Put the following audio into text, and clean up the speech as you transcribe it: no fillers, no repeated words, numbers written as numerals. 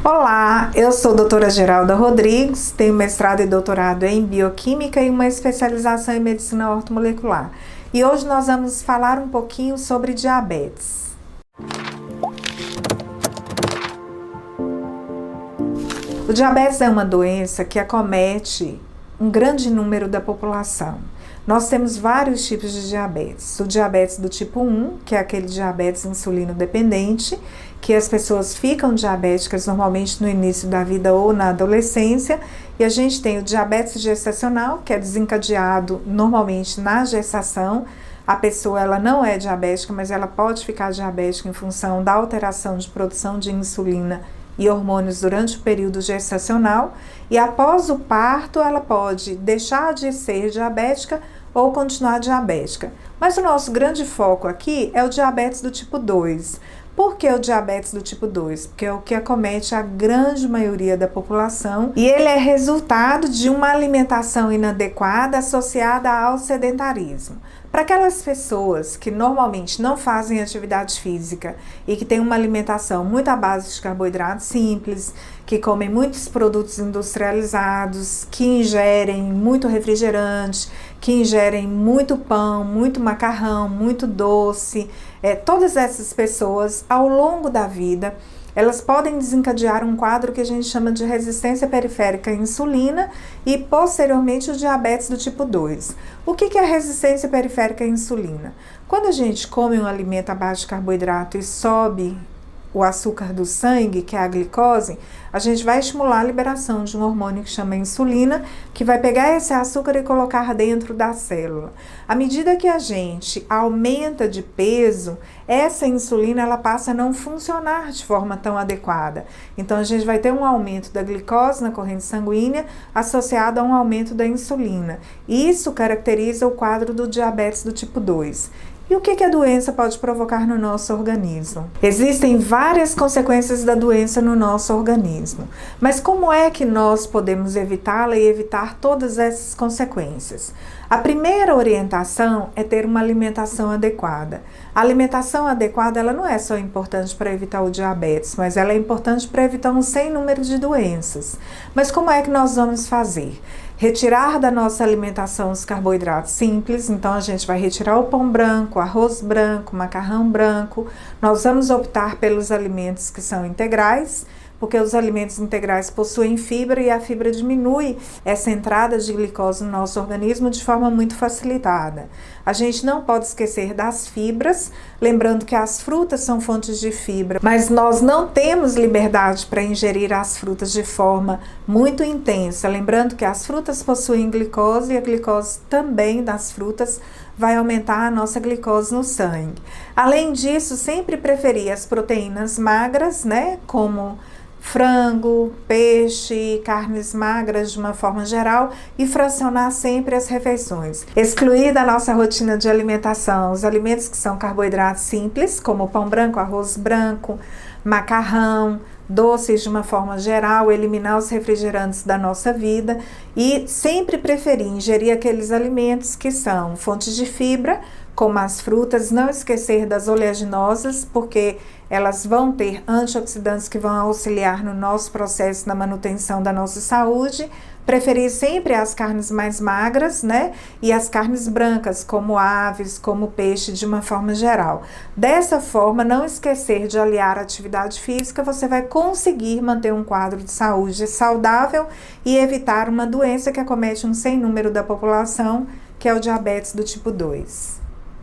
Olá, eu sou a doutora Geralda Rodrigues, tenho mestrado e doutorado em Bioquímica e uma especialização em Medicina Ortomolecular. E hoje nós vamos falar um pouquinho sobre diabetes. O diabetes é uma doença que acomete um grande número da população. Nós temos vários tipos de diabetes. O diabetes do tipo 1, que é aquele diabetes insulino dependente, que as pessoas ficam diabéticas normalmente no início da vida ou na adolescência. E a gente tem o diabetes gestacional, que é desencadeado normalmente na gestação. A pessoa ela não é diabética, mas ela pode ficar diabética em função da alteração de produção de insulina e hormônios durante o período gestacional. E após o parto, ela pode deixar de ser diabética ou continuar diabética. Mas o nosso grande foco aqui é o diabetes do tipo 2. Por que o diabetes do tipo 2? Porque é o que acomete a grande maioria da população e ele é resultado de uma alimentação inadequada associada ao sedentarismo. Para aquelas pessoas que normalmente não fazem atividade física e que têm uma alimentação muito à base de carboidratos simples, que comem muitos produtos industrializados, que ingerem muito refrigerante, que ingerem muito pão, muito macarrão, muito doce, todas essas pessoas, ao longo da vida, elas podem desencadear um quadro que a gente chama de resistência periférica à insulina e, posteriormente, o diabetes do tipo 2. O que é resistência periférica à insulina? Quando a gente come um alimento à base de carboidrato e sobe o açúcar do sangue, que é a glicose, a gente vai estimular a liberação de um hormônio que chama insulina, que vai pegar esse açúcar e colocar dentro da célula. À medida que a gente aumenta de peso, essa insulina ela passa a não funcionar de forma tão adequada. Então a gente vai ter um aumento da glicose na corrente sanguínea associado a um aumento da insulina. Isso caracteriza o quadro do diabetes do tipo 2. E o que a doença pode provocar no nosso organismo? Existem várias consequências da doença no nosso organismo, mas como é que nós podemos evitá-la e evitar todas essas consequências? A primeira orientação é ter uma alimentação adequada. A alimentação adequada ela não é só importante para evitar o diabetes, mas ela é importante para evitar um sem número de doenças. Mas como é que nós vamos fazer? Retirar da nossa alimentação os carboidratos simples, então a gente vai retirar o pão branco, arroz branco, macarrão branco. Nós vamos optar pelos alimentos que são integrais, porque os alimentos integrais possuem fibra e a fibra diminui essa entrada de glicose no nosso organismo de forma muito facilitada. A gente não pode esquecer das fibras, lembrando que as frutas são fontes de fibra, mas nós não temos liberdade para ingerir as frutas de forma muito intensa, lembrando que as frutas possuem glicose e a glicose também das frutas vai aumentar a nossa glicose no sangue. Além disso, sempre preferir as proteínas magras, como frango, peixe, carnes magras de uma forma geral e fracionar sempre as refeições. Excluir da nossa rotina de alimentação os alimentos que são carboidratos simples, como pão branco, arroz branco, macarrão, doces de uma forma geral, eliminar os refrigerantes da nossa vida e sempre preferir ingerir aqueles alimentos que são fontes de fibra, como as frutas, não esquecer das oleaginosas, porque elas vão ter antioxidantes que vão auxiliar no nosso processo na manutenção da nossa saúde. Preferir sempre as carnes mais magras, e as carnes brancas, como aves, como peixe, de uma forma geral. Dessa forma, não esquecer de aliar a atividade física, você vai conseguir manter um quadro de saúde saudável e evitar uma doença que acomete um sem número da população, que é o diabetes do tipo 2.